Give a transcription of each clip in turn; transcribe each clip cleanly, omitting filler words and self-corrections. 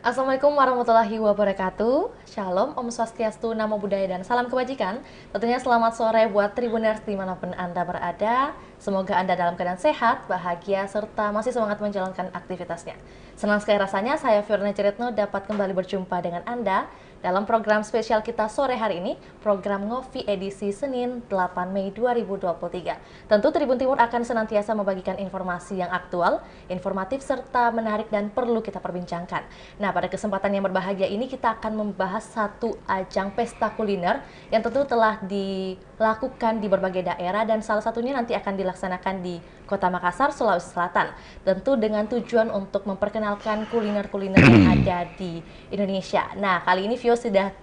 Assalamualaikum warahmatullahi wabarakatuh. Shalom, Om Swastiastu, Namo Buddhaya, dan salam kebajikan. Tentunya selamat sore buat Tribuners dimanapun Anda berada. Semoga Anda dalam keadaan sehat, bahagia, serta masih semangat menjalankan aktivitasnya. Senang sekali rasanya saya Fiorna Ciretno dapat kembali berjumpa dengan Anda dalam program spesial kita sore hari ini, program Ngopi edisi Senin 8 Mei 2023. Tentu Tribun Timur akan senantiasa membagikan informasi yang aktual, informatif, serta menarik dan perlu kita perbincangkan. Nah, pada kesempatan yang berbahagia ini kita akan membahas satu ajang pesta kuliner yang tentu telah dilakukan di berbagai daerah dan salah satunya nanti akan dilaksanakan di Kota Makassar, Sulawesi Selatan. Tentu dengan tujuan untuk memperkenalkan kuliner-kuliner yang ada di Indonesia. Nah, kali ini Vio sudah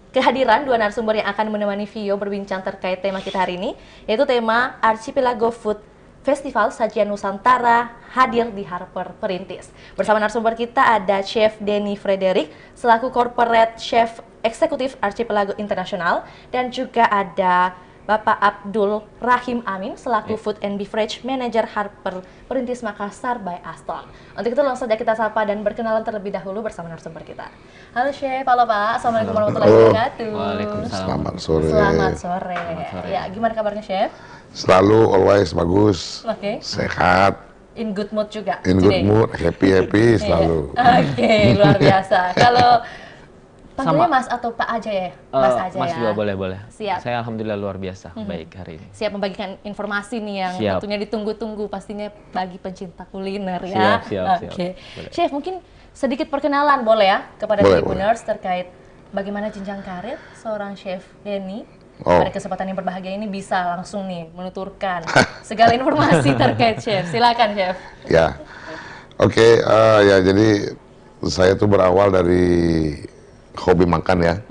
kehadiran dua narasumber yang akan menemani Vio berbincang terkait tema kita hari ini, yaitu tema Archipelago Food Festival Sajian Nusantara hadir di Harper Perintis. Bersama narasumber kita ada Chef Denny Frederick selaku Corporate Chef Eksekutif Archipelago Internasional, dan juga ada Bapak Abdul Rahim Amin selaku Food and Beverage Manager Harper Perintis Makassar by Aston. Untuk itu langsung saja kita sapa dan berkenalan terlebih dahulu bersama narasumber kita. Halo Chef, halo Pak, Assalamualaikum warahmatullahi wabarakatuh. Waalaikumsalam. Selamat sore. Ya, gimana kabarnya Chef? Selalu always bagus, sehat, in good mood juga. in good mood, happy selalu. Oke, luar biasa. Kalau panggilnya Mas atau Pak aja ya? Mas aja Mas ya? juga boleh. Siap. Saya alhamdulillah luar biasa, baik hari ini. Siap membagikan informasi nih yang Siap. tentunya ditunggu-tunggu pastinya bagi pencinta kuliner ya. Siap. Oke. Boleh. Chef, mungkin sedikit perkenalan boleh ya kepada Boleh, Tribuners terkait bagaimana jenjang karir seorang Chef Denny. Oh. Pada kesempatan yang berbahagia ini bisa langsung nih menuturkan segala informasi terkait Chef. Silakan Chef. Ya, oke, ya jadi saya tuh berawal dari hobi makan ya,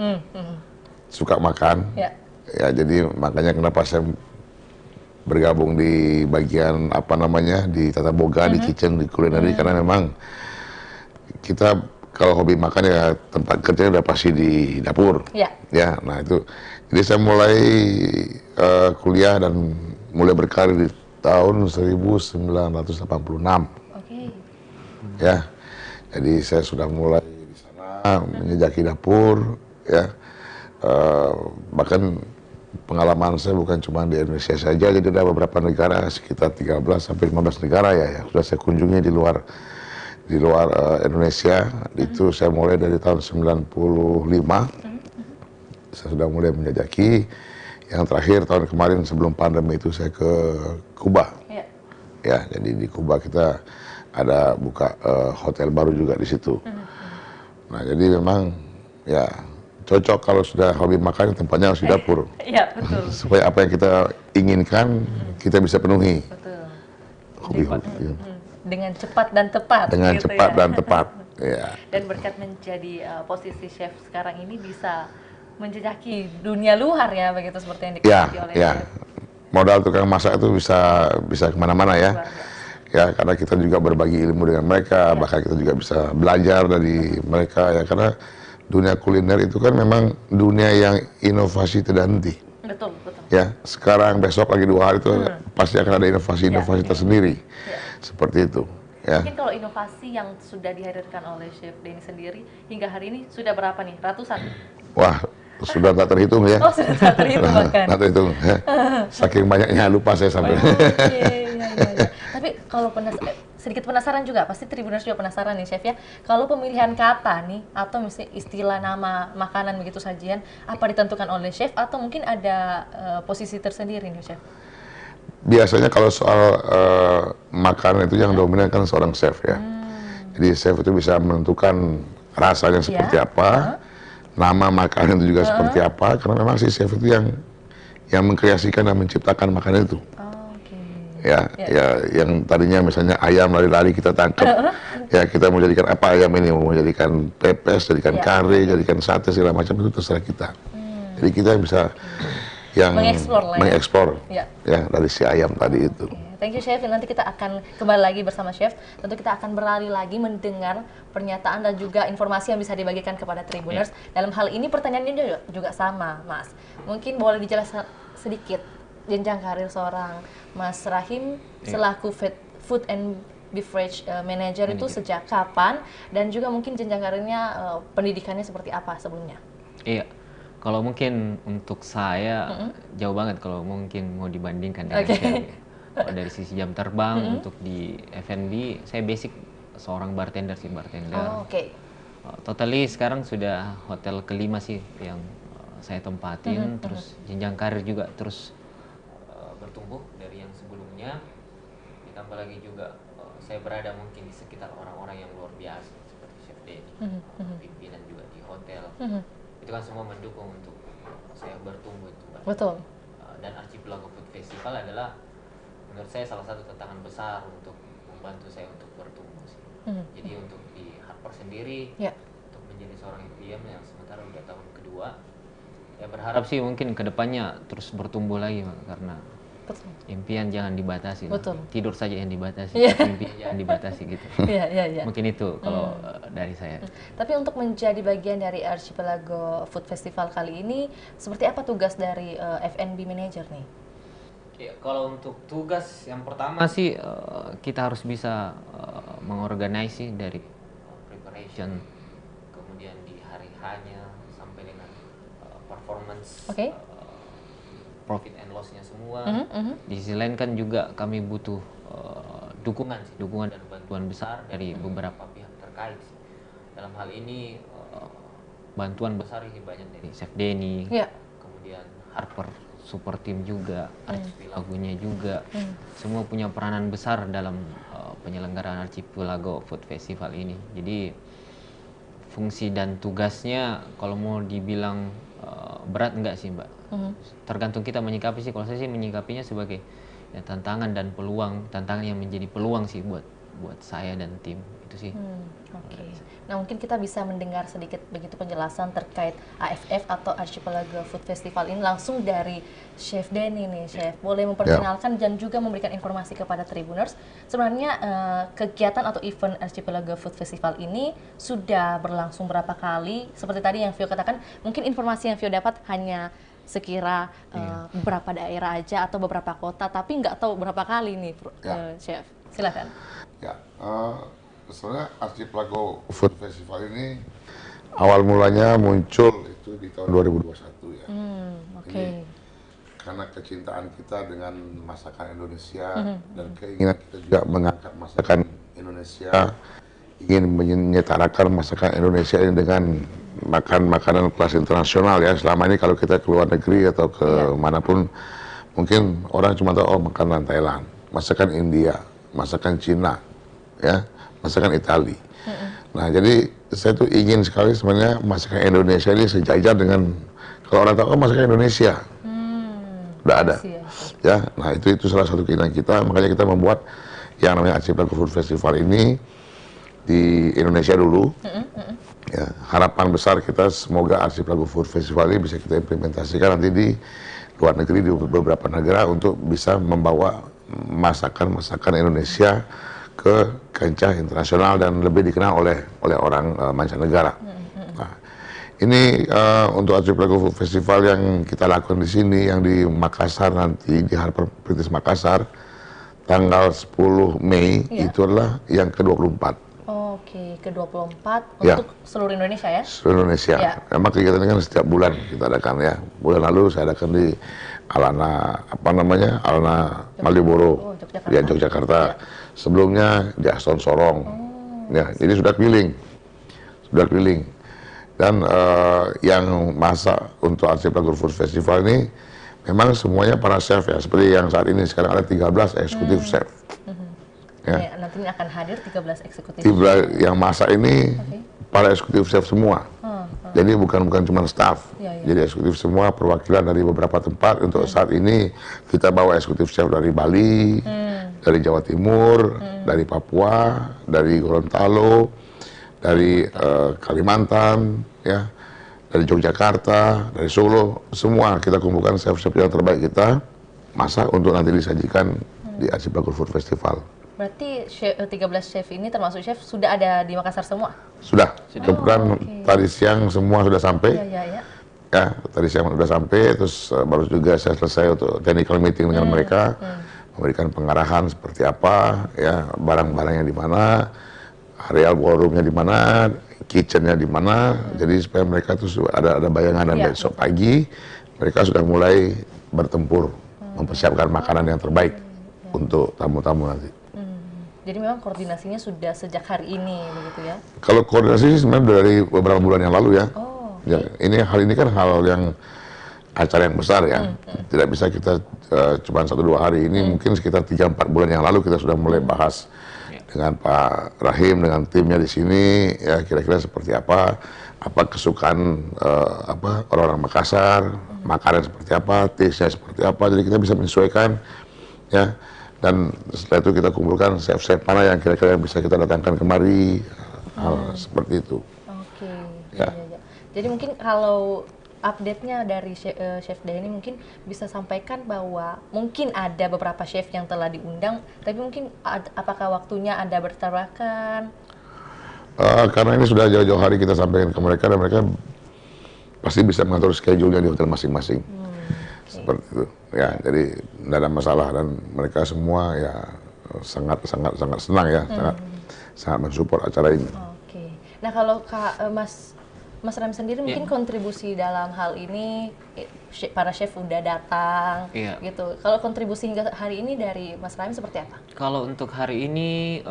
suka makan. Ya. Ya jadi makanya kenapa saya bergabung di bagian apa namanya di tata boga, di kitchen, di kulineri, karena memang kita kalau hobi makan ya tempat kerjanya udah pasti di dapur. Ya. Ya, nah itu. Jadi saya mulai kuliah dan mulai berkarir di tahun 1986. Oke. Ya, jadi saya sudah mulai di sana menjejaki dapur. Ya, bahkan pengalaman saya bukan cuma di Indonesia saja, jadi ada beberapa negara sekitar 13 sampai 15 negara ya yang sudah saya kunjungi di luar Indonesia. Itu saya mulai dari tahun 95. Saya sudah mulai menjajaki. Yang terakhir tahun kemarin sebelum pandemi itu saya ke Kuba. Ya. Ya, jadi di Kuba kita ada buka hotel baru juga di situ. Nah, jadi memang ya cocok kalau sudah hobi makan tempatnya harus di dapur. Iya, betul. Supaya apa yang kita inginkan kita bisa penuhi. Betul. Hobi-hobi. Dengan cepat dan tepat. Dengan gitu cepat ya. dan tepat. Ya. Dan berkat menjadi posisi chef sekarang ini bisa menjejaki dunia luar ya, begitu seperti yang dikatakan oleh Ya. chef. Modal tukang masak itu bisa kemana-mana ya. Luar biasa. Ya, karena kita juga berbagi ilmu dengan mereka, bahkan kita juga bisa belajar dari mereka ya, karena dunia kuliner itu kan memang dunia yang inovasi tidak henti. Betul. Ya, sekarang besok lagi 2 hari itu pasti akan ada inovasi-inovasi tersendiri. Ya. Seperti itu. Ya. Mungkin kalau inovasi yang sudah dihadirkan oleh Chef Denny sendiri hingga hari ini sudah berapa nih? Ratusan? Wah, sudah tak terhitung ya. Oh, sudah tak terhitung bahkan. Tak terhitung. Ya. Saking banyaknya lupa saya sampai. Iya. Tapi kalau sedikit penasaran juga, pasti Tribuners juga penasaran nih Chef ya. Kalau pemilihan kata nih atau misalnya istilah nama makanan begitu sajian, apa ditentukan oleh Chef atau mungkin ada posisi tersendiri nih Chef? Biasanya kalau soal makanan itu yang dominan kan seorang chef ya. Jadi chef itu bisa menentukan rasanya seperti apa, nama makanan itu juga seperti apa, karena memang si chef itu yang mengkreasikan dan menciptakan makanan itu. Ya, yang tadinya misalnya ayam lari-lari kita tangkap, ya kita mau jadikan apa ayam ini, mau jadikan pepes, jadikan kare, jadikan sate segala macam itu terserah kita. Jadi kita bisa yang mengeksplor ya dari si ayam tadi itu. Thank you Chef, nanti kita akan kembali lagi bersama Chef. Tentu kita akan berlari lagi mendengar pernyataan dan juga informasi yang bisa dibagikan kepada Tribuners. Dalam hal ini pertanyaannya juga sama Mas. Mungkin boleh dijelaskan sedikit jenjang karir seorang Mas Rahim selaku Food and beverage manager itu sejak kapan, dan juga mungkin jenjang karirnya, pendidikannya seperti apa sebelumnya? Iya, kalau mungkin untuk saya jauh banget kalau mungkin mau dibandingkan dengan Chef. Kalau dari sisi jam terbang untuk di F&B, saya basic seorang bartender sih, bartender. Oh, oke. Totally sekarang sudah hotel kelima sih yang saya tempatin, terus jenjang karir juga terus bertumbuh dari yang sebelumnya. Ditambah lagi juga saya berada mungkin di sekitar orang-orang yang luar biasa seperti Chef Denny, pimpinan juga di hotel. Itu kan semua mendukung untuk saya bertumbuh itu, Mbak. Betul. Dan Archipelago Food Festival adalah menurut saya salah satu tantangan besar untuk membantu saya untuk bertumbuh sih. Jadi untuk di Harper sendiri, untuk menjadi seorang PM yang sementara udah tahun kedua, ya berharap sih mungkin kedepannya terus bertumbuh lagi, Mbak, karena impian jangan dibatasi. Tidur saja yang dibatasi, impian jangan dibatasi gitu. Mungkin itu kalau dari saya. Tapi untuk menjadi bagian dari Archipelago Food Festival kali ini, seperti apa tugas dari F&B manager nih? Ya, kalau untuk tugas yang pertama sih kita harus bisa mengorganisasi dari preparation, kemudian di hari hanya sampai dengan performance, profit and loss-nya semua. Di sisi lain kan juga kami butuh dukungan dan bantuan besar dari beberapa pihak terkait. Dalam hal ini bantuan besar ini banyak dari Chef Denny, kemudian Harper Super Team juga, Archipelago-nya juga, semua punya peranan besar dalam penyelenggaraan Archipelago Food Festival ini. Jadi fungsi dan tugasnya kalau mau dibilang berat enggak sih, Mbak? Tergantung kita menyikapi sih. Kalau saya sih menyikapinya sebagai ya, tantangan dan peluang, tantangan yang menjadi peluang sih buat saya dan tim itu sih. Nah, mungkin kita bisa mendengar sedikit begitu penjelasan terkait AFF atau Archipelago Food Festival ini langsung dari Chef Denny nih, Chef. Boleh memperkenalkan dan juga memberikan informasi kepada Tribuners. Sebenarnya kegiatan atau event Archipelago Food Festival ini sudah berlangsung berapa kali? Seperti tadi yang Vio katakan, mungkin informasi yang Vio dapat hanya sekira beberapa daerah aja atau beberapa kota, tapi nggak tahu berapa kali nih, Chef. Silakan. Sebenarnya Archipelago Food Festival ini awal mulanya muncul itu di tahun 2021 ya. Jadi, karena kecintaan kita dengan masakan Indonesia dan keinginan kita juga mengangkat masakan Indonesia, ingin menyetarakan masakan Indonesia ini dengan makanan kelas internasional ya. Selama ini kalau kita ke luar negeri atau ke manapun, mungkin orang cuma tahu makanan Thailand, masakan India, masakan Cina, ya, masakan Itali. Nah, jadi saya tuh ingin sekali sebenarnya masakan Indonesia ini sejajar dengan, kalau orang tahu masakan Indonesia, udah ada, ya. Nah, itu salah satu keinginan kita, makanya kita membuat yang namanya Archipelago Food Festival ini di Indonesia dulu. Ya, harapan besar kita semoga Archipelago Food Festival ini bisa kita implementasikan nanti di luar negeri, di beberapa negara, untuk bisa membawa masakan Indonesia ke kancah internasional dan lebih dikenal oleh orang mancanegara. Nah, ini untuk Archipelago Food Festival yang kita lakukan di sini, yang di Makassar nanti, di Harper British Makassar, tanggal 10 Mei, itu adalah yang ke-24. Ke-24 untuk seluruh Indonesia ya? Seluruh Indonesia. Memang kegiatan ini kan setiap bulan kita adakan ya. Bulan lalu saya adakan di Alana, Alana Malioboro, Yogyakarta. Sebelumnya di Aston Sorong. Ya, jadi sudah keliling. Dan yang masak untuk Archipelago Food Festival ini memang semuanya para chef ya. Seperti yang saat ini sekarang ada 13 eksekutif chef. Ya, nanti akan hadir 13 eksekutif. Yang masak ini para eksekutif chef semua. Jadi bukan cuma staff. Jadi eksekutif semua, perwakilan dari beberapa tempat. Untuk saat ini kita bawa eksekutif chef dari Bali, dari Jawa Timur, dari Papua, dari Gorontalo, dari Kalimantan, ya, dari Yogyakarta, dari Solo. Semua kita kumpulkan chef-chef yang terbaik kita masak untuk nanti disajikan di Archipelago Food Festival. Berarti 13 chef ini termasuk chef sudah ada di Makassar semua? Sudah. Kebetulan tadi siang semua sudah sampai. Ya, tadi siang sudah sampai, terus baru juga saya selesai untuk technical meeting dengan mereka. memberikan pengarahan seperti apa, ya barang-barangnya di mana, areal ballroomnya di mana, kitchennya di mana, jadi supaya mereka tuh ada bayangan dan besok pagi mereka sudah mulai bertempur mempersiapkan makanan yang terbaik untuk tamu-tamu nanti. Jadi memang koordinasinya sudah sejak hari ini begitu ya? Kalau koordinasi sih sebenarnya dari beberapa bulan yang lalu ya. Oh. Ya, hal ini kan hal yang acara yang besar ya. Tidak bisa kita cuma 1-2 hari. Ini mungkin sekitar 3-4 bulan yang lalu kita sudah mulai bahas dengan Pak Rahim, dengan timnya di sini, ya kira-kira seperti apa kesukaan orang-orang Makassar, makanan seperti apa, taste-nya seperti apa, jadi kita bisa menyesuaikan ya. Dan setelah itu kita kumpulkan chef-chef mana yang kira-kira bisa kita datangkan kemari, hal seperti itu. Oke. Ya. Ya. Jadi mungkin kalau update-nya dari Chef Denny mungkin bisa sampaikan bahwa mungkin ada beberapa chef yang telah diundang, tapi mungkin apakah waktunya Anda bertabrakan? Karena ini sudah jauh-jauh hari kita sampaikan ke mereka dan mereka pasti bisa mengatur schedule-nya di hotel masing-masing. Seperti itu. Ya, jadi tidak ada masalah dan mereka semua ya sangat senang ya, sangat mensupport acara ini. Oke. Nah, kalau Mas Ram sendiri mungkin kontribusi dalam hal ini para chef udah datang gitu. Kalau kontribusi hingga hari ini dari Mas Ram seperti apa? Kalau untuk hari ini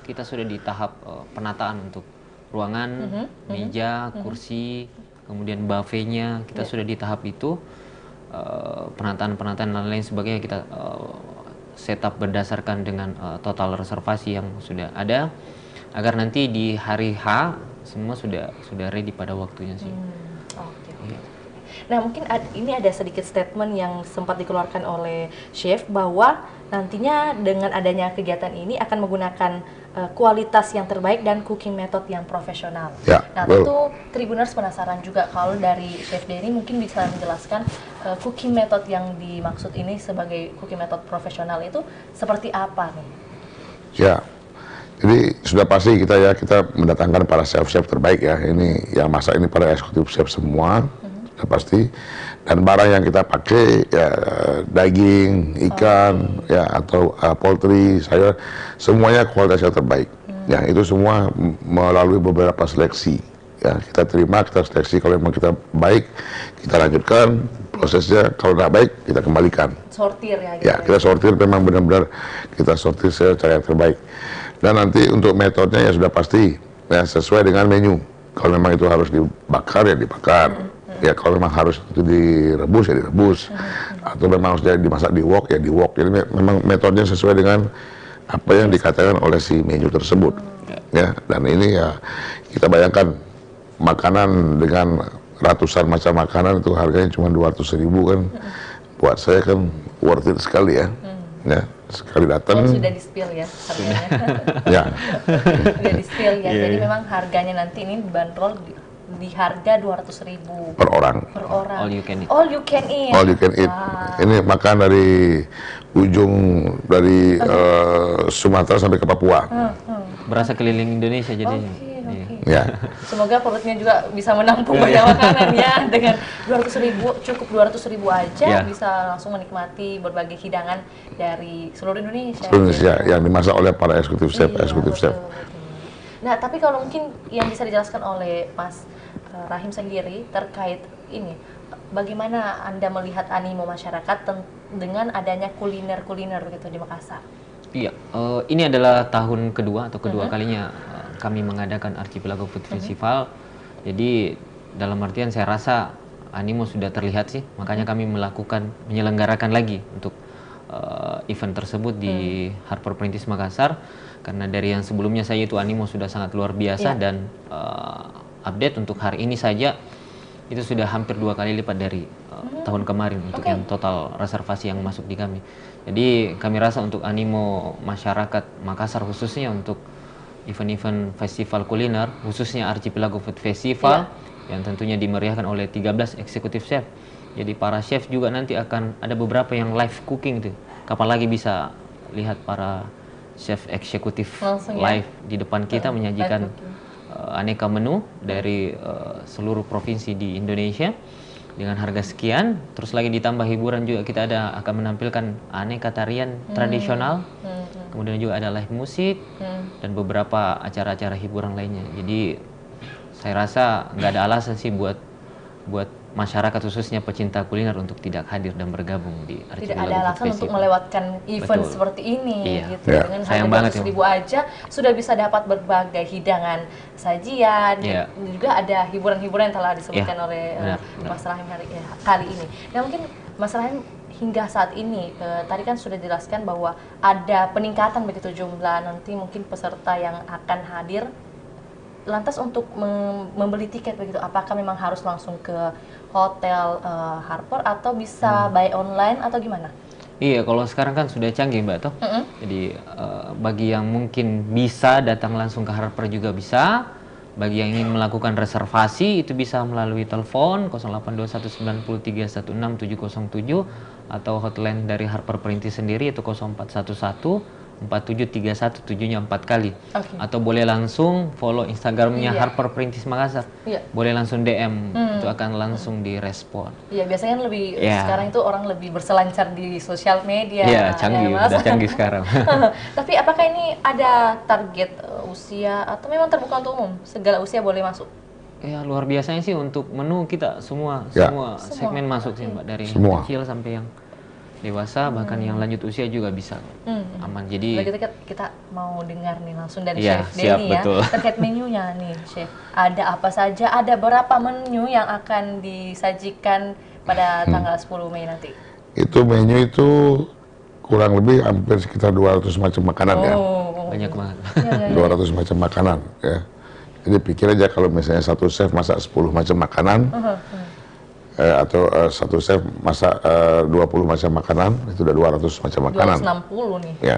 kita sudah di tahap penataan untuk ruangan, meja, kursi, kemudian buffetnya kita sudah di tahap itu. Penataan dan lain sebagainya kita setup berdasarkan dengan total reservasi yang sudah ada agar nanti di hari H semua sudah ready pada waktunya sih. Oke. Nah, mungkin ini ada sedikit statement yang sempat dikeluarkan oleh chef bahwa nantinya dengan adanya kegiatan ini akan menggunakan kualitas yang terbaik dan cooking method yang profesional. Ya, nah, tentu Tribuners penasaran juga kalau dari Chef Denny mungkin bisa menjelaskan cooking method yang dimaksud ini sebagai cooking method profesional itu seperti apa nih? Ya, jadi sudah pasti kita mendatangkan para chef-chef terbaik ya. Ini yang masak ini para eksekutif chef semua, sudah pasti. Dan barang yang kita pakai ya daging, ikan, ya atau poultry, sayur, semuanya kualitas yang terbaik. Ya itu semua melalui beberapa seleksi. Ya kita terima, kita seleksi kalau memang kita baik, kita lanjutkan prosesnya. Kalau tidak baik, kita kembalikan. Sortir ya. Gitu ya kita sortir, memang benar-benar kita sortir secara yang terbaik. Dan nanti untuk metodenya ya sudah pasti ya sesuai dengan menu. Kalau memang itu harus dibakar ya dibakar. Ya kalau memang harus itu direbus ya direbus, atau memang harus dimasak di wok ya di wok. Jadi memang metodenya sesuai dengan apa yang dikatakan oleh si menu tersebut. Ya, dan ini ya kita bayangkan makanan dengan ratusan macam makanan itu harganya cuma 200.000 kan, buat saya kan worth it sekali ya. Ya, sekali datang. Sudah di-spill ya harganya. Ya. Sudah di-spill ya. Jadi memang harganya nanti ini dibanderol di harga 200.000 per orang. All you can eat. All you can eat. All you can eat. Ini makan dari ujung dari Sumatera sampai ke Papua. Berasa keliling Indonesia jadi. Ya. Semoga perutnya juga bisa menampung banyak makanan ya. Dengan 200.000, cukup 200.000 aja bisa langsung menikmati berbagai hidangan dari seluruh Indonesia. Seluruh Indonesia yang dimasak oleh para eksekutif chef, chef. Nah, tapi kalau mungkin yang bisa dijelaskan oleh Mas Rahim sendiri terkait ini, bagaimana Anda melihat animo masyarakat dengan adanya kuliner gitu di Makassar? Iya, ini adalah tahun kedua atau kedua kalinya kami mengadakan Archipelago Food Festival. Jadi dalam artian saya rasa animo sudah terlihat sih, makanya kami menyelenggarakan lagi untuk event tersebut di Harper Perintis Makassar. Karena dari yang sebelumnya saja itu animo sudah sangat luar biasa dan update untuk hari ini saja itu sudah hampir 2 kali lipat dari tahun kemarin untuk yang total reservasi yang masuk di kami. Jadi kami rasa untuk animo masyarakat Makassar khususnya untuk event-event festival kuliner khususnya Archipelago Food Festival yang tentunya dimeriahkan oleh 13 eksekutif chef. Jadi para chef juga nanti akan ada beberapa yang live cooking tuh. Kapan lagi bisa lihat para chef eksekutif live di depan kita menyajikan aneka menu dari seluruh provinsi di Indonesia. dengan harga sekian, terus lagi ditambah hiburan juga kita akan menampilkan aneka tarian tradisional, kemudian juga ada live musik dan beberapa acara-acara hiburan lainnya. Jadi saya rasa nggak ada alasan sih buat masyarakat khususnya pecinta kuliner untuk tidak hadir dan bergabung di Tidak Archipelago ada Food alasan untuk Festival. melewatkan event Betul. seperti ini Iya. gitu. Ya. Dengan Sayang harga banget 200.000 aja sudah bisa dapat berbagai hidangan, sajian, Iya. dan juga ada hiburan-hiburan yang telah disebutkan Iya, oleh benar. Mas Rahim kali ini. Nah mungkin Mas Rahim hingga saat ini tadi kan sudah dijelaskan bahwa ada peningkatan begitu jumlah nanti mungkin peserta yang akan hadir. Lantas untuk membeli tiket begitu, apakah memang harus langsung ke hotel Harper atau bisa buy online atau gimana? Iya, kalau sekarang kan sudah canggih Mbak toh. Jadi bagi yang mungkin bisa datang langsung ke Harper juga bisa. Bagi yang ingin melakukan reservasi itu bisa melalui telepon 0821931677 atau hotline dari Harper Perintis sendiri itu 0411 4731 7-nya 4 kali. Oke. Atau boleh langsung follow Instagramnya Iya. Harper Perintis Makassar. Iya. Boleh langsung DM, itu akan langsung direspon. Iya, biasanya kan lebih Iya. sekarang itu orang lebih berselancar di sosial media. Iya, canggih, ya, Mas? udah canggih sekarang. Tapi apakah ini ada target usia atau memang terbuka untuk umum? Segala usia boleh masuk? Ya luar biasanya sih untuk menu kita semua Ya. segmen masuk sih Mbak, dari Semua. kecil sampai yang dewasa bahkan yang lanjut usia juga bisa aman. Jadi Begitu kita mau dengar nih langsung dari Iya, Chef siap, Denny ya betul. terkait menunya nih Chef. Ada apa saja? Ada berapa menu yang akan disajikan pada tanggal 10 Mei nanti? Itu menu itu kurang lebih hampir sekitar 200 macam makanan ya. banyak banget. Iya. 200 macam makanan ya. Jadi pikir aja kalau misalnya satu chef masak 10 macam makanan, atau satu chef masak 20 macam makanan, itu udah 200 macam makanan. 260 nih. Ya,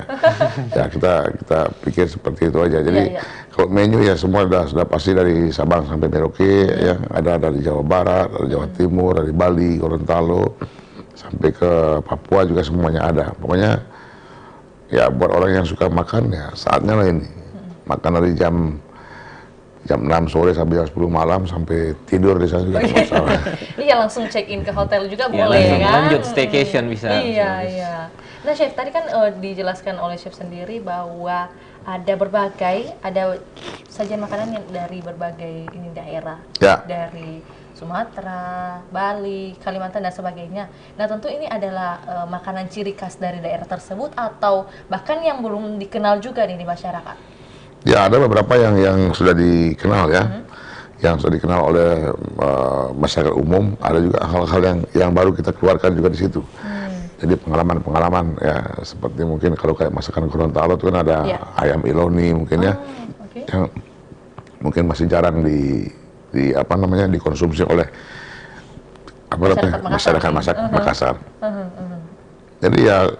ya kita pikir seperti itu aja. Jadi Iya. kalau menu ya semua sudah pasti dari Sabang sampai Merauke, ya ada dari Jawa Barat, dari Jawa Timur, dari Bali, Gorontalo, sampai ke Papua juga semuanya ada. Pokoknya ya buat orang yang suka makan ya saatnya lah ini. Makan dari jam 6 sore sampai jam 10 malam sampai tidur di sana juga nggak masalah. Iya, langsung check in ke hotel juga Ya, boleh langsung kan? lanjut staycation bisa. Iya. Nah, Chef, tadi kan dijelaskan oleh Chef sendiri bahwa ada sajian makanan yang dari berbagai daerah. Ya. Dari Sumatera, Bali, Kalimantan dan sebagainya. Nah, tentu ini adalah makanan ciri khas dari daerah tersebut atau bahkan yang belum dikenal juga nih di masyarakat. Ya ada beberapa yang sudah dikenal ya, yang sudah dikenal oleh masyarakat umum. Ada juga hal-hal yang baru kita keluarkan juga di situ. Jadi pengalaman-pengalaman ya seperti mungkin kalau kayak masakan Gorontalo itu kan ada ayam iloni mungkin ya, Oke. yang mungkin masih jarang dikonsumsi oleh masyarakat Makassar. Jadi ya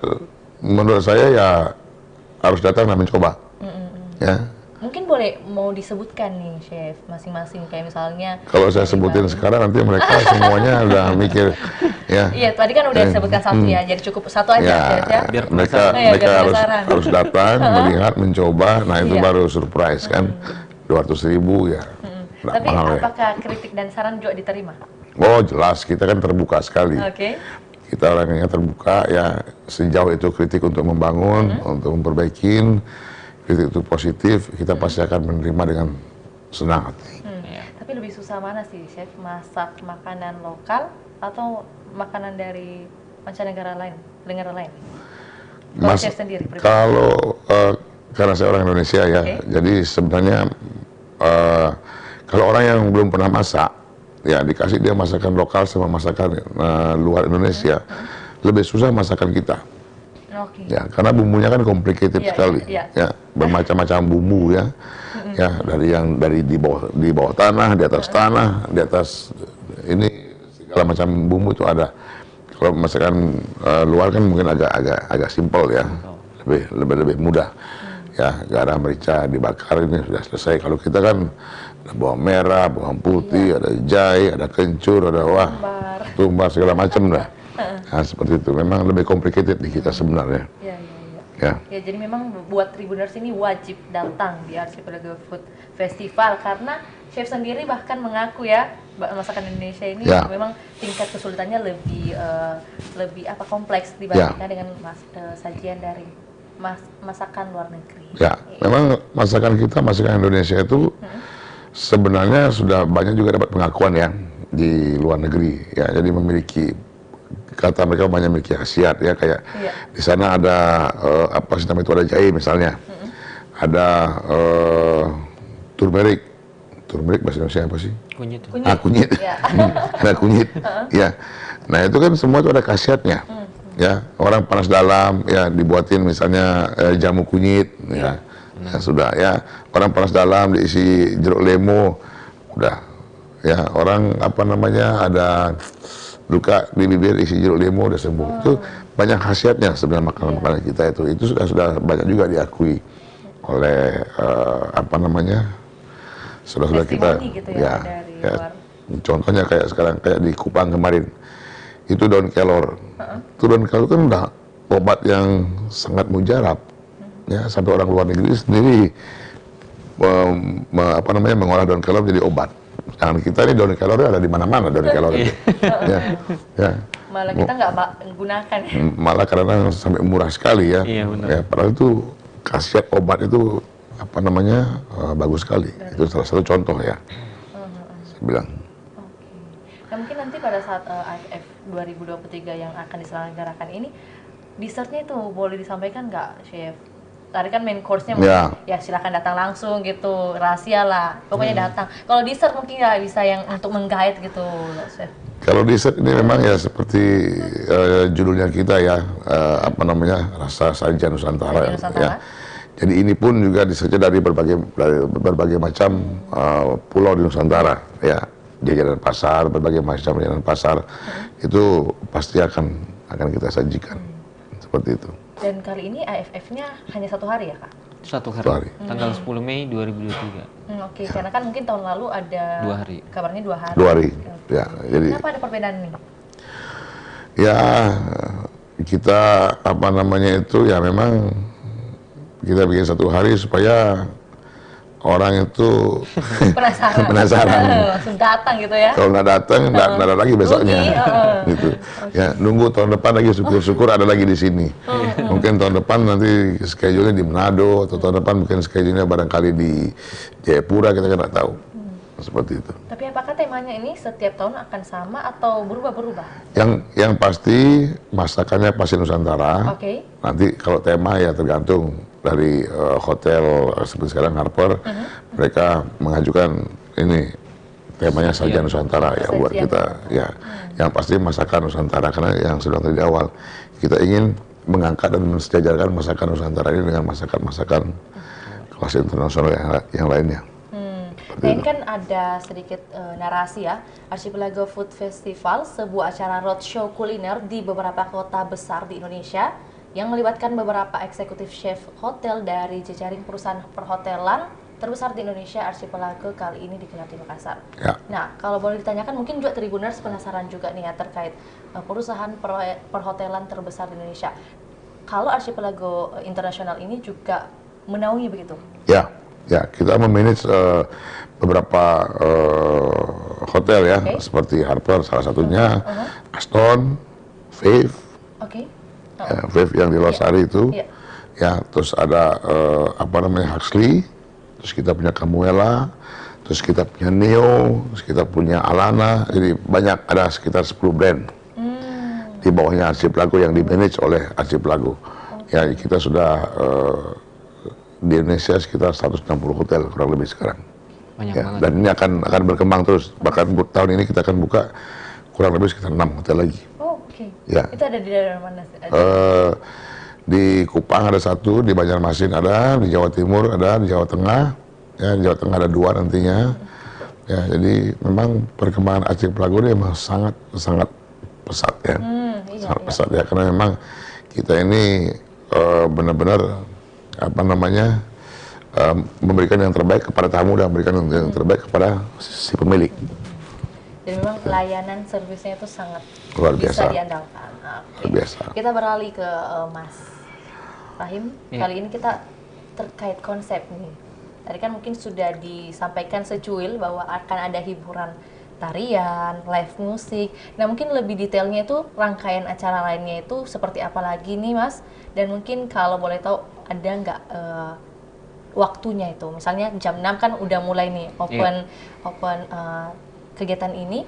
menurut saya ya harus datang dan mencoba. Ya. Mungkin mau disebutkan nih Chef masing-masing kayak misalnya Kalau saya sebutin sekarang nanti mereka semuanya udah mikir ya. Iya, tadi kan udah disebutkan satu ya, jadi cukup satu aja Ya, Chef ya. Biar mereka Iya, biar harus penasaran. datang, melihat, mencoba. Nah itu Iya. baru surprise kan. 200.000 ya. Nggak Tapi mahal ya. apakah kritik dan saran juga diterima? Oh jelas kita kan terbuka sekali. Oke. Kita orangnya terbuka ya, sejauh itu kritik untuk membangun, untuk memperbaikin, kritik itu positif, kita pasti akan menerima dengan senang hati. Iya. Tapi lebih susah mana sih Chef, masak makanan lokal atau makanan dari mancanegara lain, negara lain? Kalau Chef sendiri pribadi. Kalau karena saya orang Indonesia ya, jadi sebenarnya kalau orang yang belum pernah masak, ya dikasih dia masakan lokal sama masakan luar Indonesia, lebih susah masakan kita. Oke. Ya, karena bumbunya kan complicated Iya, sekali. iya. Ya, bermacam-macam bumbu ya. Ya, dari di bawah tanah, di atas tanah, di atas ini segala macam bumbu itu ada. Kalau masakan luar kan mungkin agak simpel ya. Lebih mudah. Ya, garam merica dibakar ini sudah selesai. Kalau kita kan ada bawang merah, bawang putih, ada jahe, ada kencur, ada tumbar segala macam dah. Nah, seperti itu. Memang lebih complicated di kita sebenarnya. Iya. Ya. Ya, jadi memang buat Tribuners ini wajib datang di Archipelago Food Festival karena Chef sendiri bahkan mengaku ya masakan Indonesia ini Ya. memang tingkat kesulitannya lebih kompleks dibandingkan dengan sajian dari masakan luar negeri. Ya, memang masakan kita, masakan Indonesia itu sebenarnya sudah banyak juga dapat pengakuan ya di luar negeri. Ya, jadi memiliki, kata mereka banyak memiliki khasiat ya, kayak di sana ada apa sih namanya itu, ada jahe misalnya, ada turmeric bahasa Indonesia apa sih? Kunyit. Kunyit. Ya. Ada kunyit. Ya. Nah, itu kan semua itu ada khasiatnya. Ya, orang panas dalam ya dibuatin misalnya jamu kunyit ya. Ya sudah ya. Orang panas dalam diisi jeruk lemo udah. Ya, orang apa namanya ada luka di bibir isi jeruk lemo udah sembuh. Itu banyak khasiatnya sebenarnya makanan-makanan kita itu. Itu sudah banyak juga diakui oleh apa namanya saudara-saudara kita. Gitu ya, dari luar. Contohnya kayak sekarang kayak di Kupang kemarin itu daun kelor. Itu daun kelor kan udah obat yang sangat mujarab. Ya, sampai orang luar negeri sendiri mengolah daun kelor jadi obat. Jangan kita ini daun kelornya ada di mana-mana daun kelor itu. Ya. Malah kita nggak gunakan. Malah karena sampai murah sekali ya. Iya, benar. Ya, padahal itu khasiat obat itu bagus sekali. Itu salah satu contoh ya. Saya bilang. Nah, mungkin nanti pada saat AFF 2023 yang akan diselenggarakan ini, dessertnya itu boleh disampaikan nggak, Chef? Tadi kan main course-nya ya silakan datang langsung gitu, rahasia lah, pokoknya datang. Kalau dessert mungkin ya bisa yang untuk menggait gitu, Chef. Kalau dessert ini memang ya seperti judulnya kita ya, rasa sajian Nusantara. Ya. Jadi ini pun juga dessertnya dari berbagai macam pulau di Nusantara ya. Jajanan pasar, berbagai macam jajanan pasar itu pasti akan kita sajikan seperti itu. Dan kali ini AFF-nya hanya 1 hari ya, Kak? 1 hari. Tanggal 10 Mei 2023. Oke. Karena kan mungkin tahun lalu ada 2 hari. Kabarnya 2 hari. 2 hari. Ya, jadi kenapa ada perbedaan ini? Ya, kita ya memang kita bikin 1 hari supaya orang itu penasaran. Langsung datang gitu ya. Kalau nggak datang, nggak ada lagi besoknya. Gitu. Ya, nunggu tahun depan lagi, syukur-syukur ada lagi di sini. Mungkin tahun depan nanti schedule-nya di Manado, atau tahun depan mungkin schedule-nya barangkali di Jayapura, kita nggak tahu. Seperti itu. Tapi apakah temanya ini setiap tahun akan sama atau berubah-berubah? Yang pasti masakannya pasti Nusantara. Oke. Nanti kalau tema ya tergantung dari hotel seperti sekarang Harper, mereka mengajukan ini temanya sajian Nusantara ya buat kita ya. Yang pasti masakan Nusantara, karena yang sudah tadi di awal kita ingin mengangkat dan mensejajarkan masakan Nusantara ini dengan masakan-masakan kelas internasional yang lainnya. Nah, ini kan ada sedikit narasi ya, Archipelago Food Festival, sebuah acara roadshow kuliner di beberapa kota besar di Indonesia yang melibatkan beberapa eksekutif chef hotel dari jejaring perusahaan perhotelan terbesar di Indonesia. Archipelago kali ini digelar di Makassar. Ya. Nah, kalau boleh ditanyakan, mungkin juga Tribuners penasaran juga nih ya terkait perusahaan perhotelan terbesar di Indonesia. Kalau Archipelago Internasional ini juga menaungi begitu? Ya, kita memanage beberapa hotel ya, seperti Harper salah satunya, Aston, Fave, Fave yang di Losari itu, ya, terus ada Huxley, terus kita punya Camuela, terus kita punya Neo, terus kita punya Alana, jadi banyak, ada sekitar 10 brand di bawahnya Archipelago yang dimanage oleh Archipelago. Ya, kita sudah di Indonesia sekitar 160 hotel kurang lebih sekarang. Banyak ya, banget. Dan ini akan berkembang terus. Bahkan tahun ini kita akan buka kurang lebih sekitar 6 hotel lagi. Oh, oke. Ya. Itu ada di daerah mana? Di Kupang ada 1, di Banjarmasin ada, di Jawa Timur ada, di Jawa Tengah. Ya, di Jawa Tengah ada 2 nantinya. Ya, jadi memang perkembangan Archipelago ini memang sangat pesat ya. Sangat pesat ya, karena memang kita ini benar-benar memberikan yang terbaik kepada tamu dan memberikan yang terbaik kepada si pemilik. Dan memang layanan servisnya itu sangat luar biasa, bisa diandalkan. Luar biasa. Kita beralih ke Mas Fahim. Kali ini kita terkait konsep nih. Tadi kan mungkin sudah disampaikan secuil bahwa akan ada hiburan tarian, live musik. Nah, mungkin lebih detailnya itu rangkaian acara lainnya itu seperti apa lagi nih, Mas? Dan mungkin kalau boleh tahu ada nggak waktunya itu? Misalnya jam 6 kan udah mulai nih open kegiatan ini,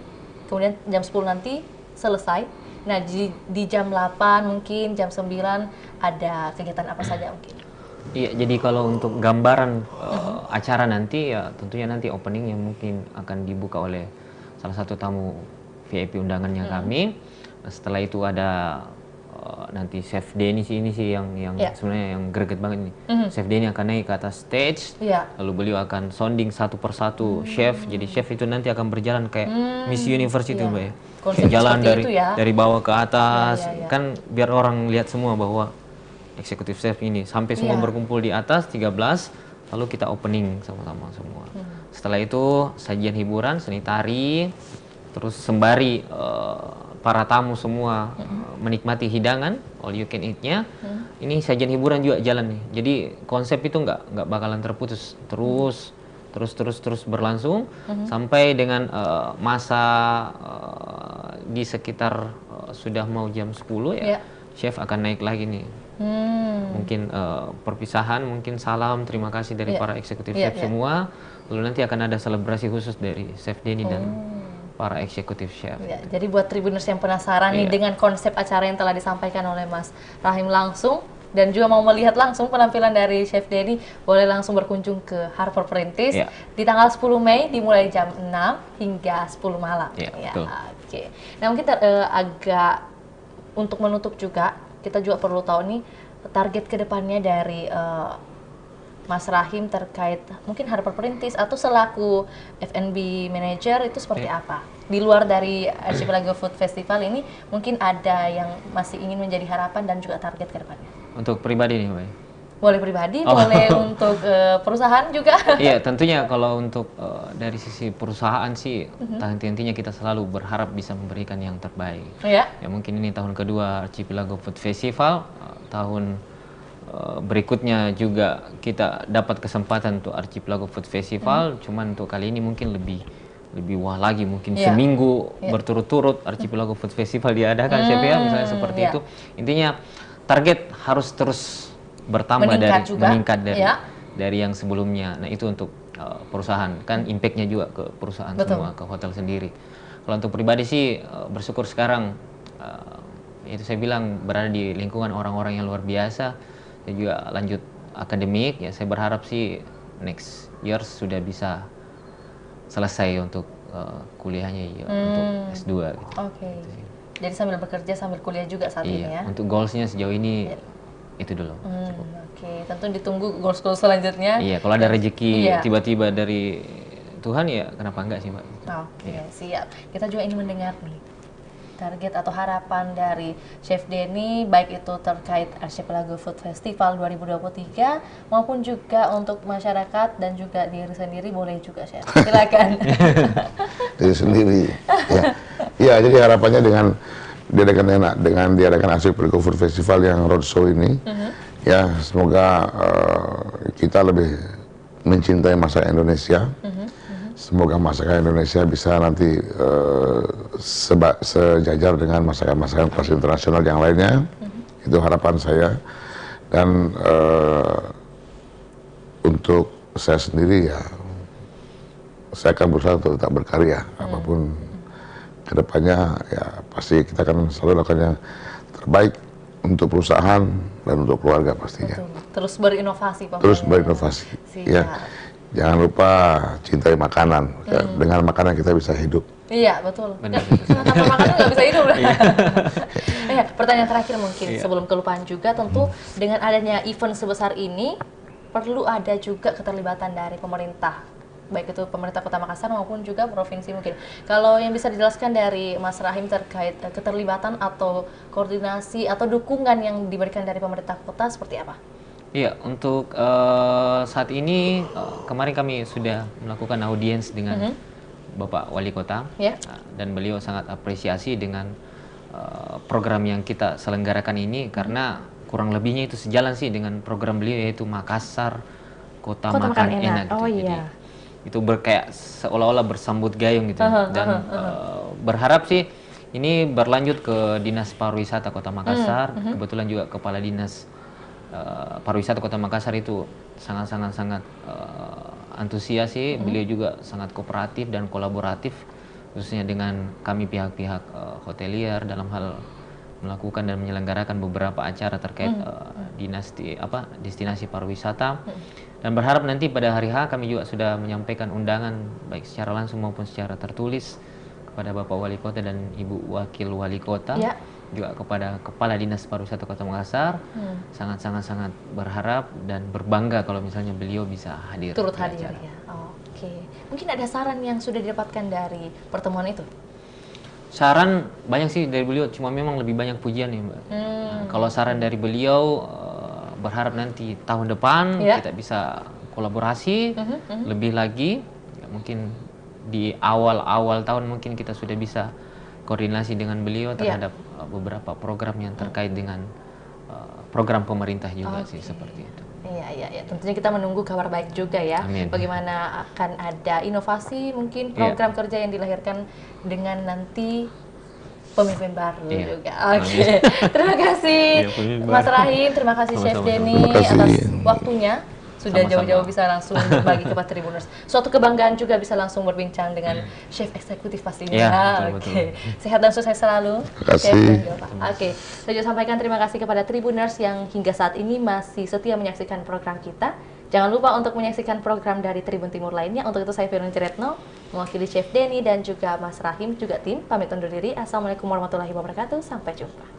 kemudian jam 10 nanti selesai. Nah, di jam 8 mungkin jam 9 ada kegiatan apa saja mungkin? Iya, jadi kalau untuk gambaran acara nanti ya tentunya nanti opening yang mungkin akan dibuka oleh salah satu tamu VIP undangannya kami. Nah, setelah itu ada nanti Chef Denny ini sih yang sebenarnya yang greget banget nih. Chef Denny akan naik ke atas stage, lalu beliau akan sounding satu persatu chef. Jadi chef itu nanti akan berjalan kayak Miss Universe itu, Mbak ya. Kayak jalan dari bawah ke atas, kan biar orang lihat semua bahwa eksekutif chef ini sampai semua berkumpul di atas 13, lalu kita opening sama-sama semua. Setelah itu sajian hiburan, seni tari, terus sembari para tamu semua menikmati hidangan all you can eat-nya. Ini sajian hiburan juga jalan nih. Jadi konsep itu nggak bakalan terputus, terus berlangsung sampai dengan masa di sekitar sudah mau jam 10 ya. Chef akan naik lagi nih. Mungkin perpisahan, mungkin salam, terima kasih dari para eksekutif chef semua. Lalu nanti akan ada selebrasi khusus dari Chef Denny dan para eksekutif chef. Jadi buat Tribuners yang penasaran nih dengan konsep acara yang telah disampaikan oleh Mas Rahim langsung dan juga mau melihat langsung penampilan dari Chef Denny, boleh langsung berkunjung ke Harper Perintis di tanggal 10 Mei dimulai jam 6 hingga 10 malam. Oke. Nah, mungkin agak untuk menutup juga kita juga perlu tahu nih target kedepannya dari Mas Rahim terkait mungkin Harper Perintis atau selaku F&B manager itu seperti apa? Di luar dari Archipelago Food Festival ini mungkin ada yang masih ingin menjadi harapan dan juga target kedepannya? Untuk pribadi nih, Mbak? Boleh pribadi, boleh untuk perusahaan juga. Iya, tentunya kalau untuk dari sisi perusahaan sih henti-hentinya kita selalu berharap bisa memberikan yang terbaik. Ya mungkin ini tahun kedua Archipelago Food Festival, tahun berikutnya juga kita dapat kesempatan untuk Archipelago Food Festival, cuman untuk kali ini mungkin lebih wah lagi, mungkin seminggu berturut-turut Archipelago Food Festival diadakan, Chef ya, misalnya seperti itu. Intinya target harus terus bertambah meningkat dari yang sebelumnya. Nah, itu untuk perusahaan, kan impactnya juga ke perusahaan semua, ke hotel sendiri. Kalau untuk pribadi sih bersyukur sekarang itu saya bilang berada di lingkungan orang-orang yang luar biasa. Saya juga lanjut akademik ya, saya berharap sih next year sudah bisa selesai untuk kuliahnya ya, untuk S2 gitu. Jadi sambil bekerja sambil kuliah juga saat ini ya. Untuk goalsnya sejauh ini itu dulu. Tentu ditunggu goals-goals selanjutnya. Iya, kalau ada rezeki tiba-tiba dari Tuhan ya kenapa enggak sih, Mbak? Siap. Kita juga ingin mendengar nih target atau harapan dari Chef Denny, baik itu terkait Archipelago Food Festival 2023 maupun juga untuk masyarakat dan juga diri sendiri, boleh juga Chef. Silakan. Diri sendiri. Ya, jadi harapannya dengan diadakan Archipelago Food Festival yang roadshow ini, ya semoga kita lebih mencintai masakan Indonesia. Semoga masakan Indonesia bisa nanti sejajar dengan masakan-masakan kelas internasional yang lainnya. Itu harapan saya. Dan untuk saya sendiri ya, saya akan berusaha untuk tetap berkarya. Apapun kedepannya ya pasti kita akan selalu lakukan yang terbaik untuk perusahaan dan untuk keluarga pastinya. Terus berinovasi, Pak. Terus berinovasi. Ya. Jangan lupa cintai makanan. Dengan makanan kita bisa hidup. Iya, betul. Tanpa makanan nggak bisa hidup. Pertanyaan terakhir mungkin sebelum kelupaan juga, tentu dengan adanya event sebesar ini perlu ada juga keterlibatan dari pemerintah, baik itu pemerintah Kota Makassar maupun juga provinsi mungkin. Kalau yang bisa dijelaskan dari Mas Rahim terkait keterlibatan atau koordinasi atau dukungan yang diberikan dari pemerintah kota seperti apa? Iya, untuk saat ini kemarin kami sudah melakukan audiens dengan Bapak Wali Kota dan beliau sangat apresiasi dengan program yang kita selenggarakan ini karena kurang lebihnya itu sejalan sih dengan program beliau, yaitu Makassar Kota Makan Enak. Jadi itu kayak seolah-olah bersambut gayung gitu. Dan berharap sih ini berlanjut ke Dinas Pariwisata Kota Makassar. Kebetulan juga Kepala Dinas Pariwisata Kota Makassar itu sangat antusias sih. Beliau juga sangat kooperatif dan kolaboratif, khususnya dengan kami pihak-pihak hotelier dalam hal melakukan dan menyelenggarakan beberapa acara terkait destinasi pariwisata. Dan berharap nanti pada hari H kami juga sudah menyampaikan undangan baik secara langsung maupun secara tertulis kepada Bapak Wali Kota dan Ibu Wakil Wali Kota, juga kepada Kepala Dinas Pariwisata Kota Makassar. Sangat berharap dan berbangga kalau misalnya beliau bisa hadir. Turut hadir ya. Oke. Mungkin ada saran yang sudah didapatkan dari pertemuan itu? Saran banyak sih dari beliau, cuma memang lebih banyak pujian nih Mbak. Kalau saran dari beliau, berharap nanti tahun depan kita bisa kolaborasi lebih lagi. Ya, mungkin di awal tahun mungkin kita sudah bisa koordinasi dengan beliau terhadap beberapa program yang terkait dengan program pemerintah juga sih, seperti itu. Iya. Tentunya kita menunggu kabar baik juga ya. Amin. Bagaimana akan ada inovasi, mungkin program kerja yang dilahirkan dengan nanti pemimpin baru juga. Oke. Terima kasih Mas Rahim, terima kasih Chef Denny atas waktunya. Sudah jauh-jauh bisa langsung berbagi kepada Tribuners. Suatu kebanggaan juga bisa langsung berbincang dengan Chef Eksekutif pastinya. Oke. Sehat dan sukses selalu. Terima kasih. Oke. Saya juga sampaikan terima kasih kepada Tribuners yang hingga saat ini masih setia menyaksikan program kita. Jangan lupa untuk menyaksikan program dari Tribun Timur lainnya. Untuk itu saya Firman Ciretno, mewakili Chef Denny dan juga Mas Rahim, juga tim, pamit undur diri. Assalamualaikum warahmatullahi wabarakatuh. Sampai jumpa.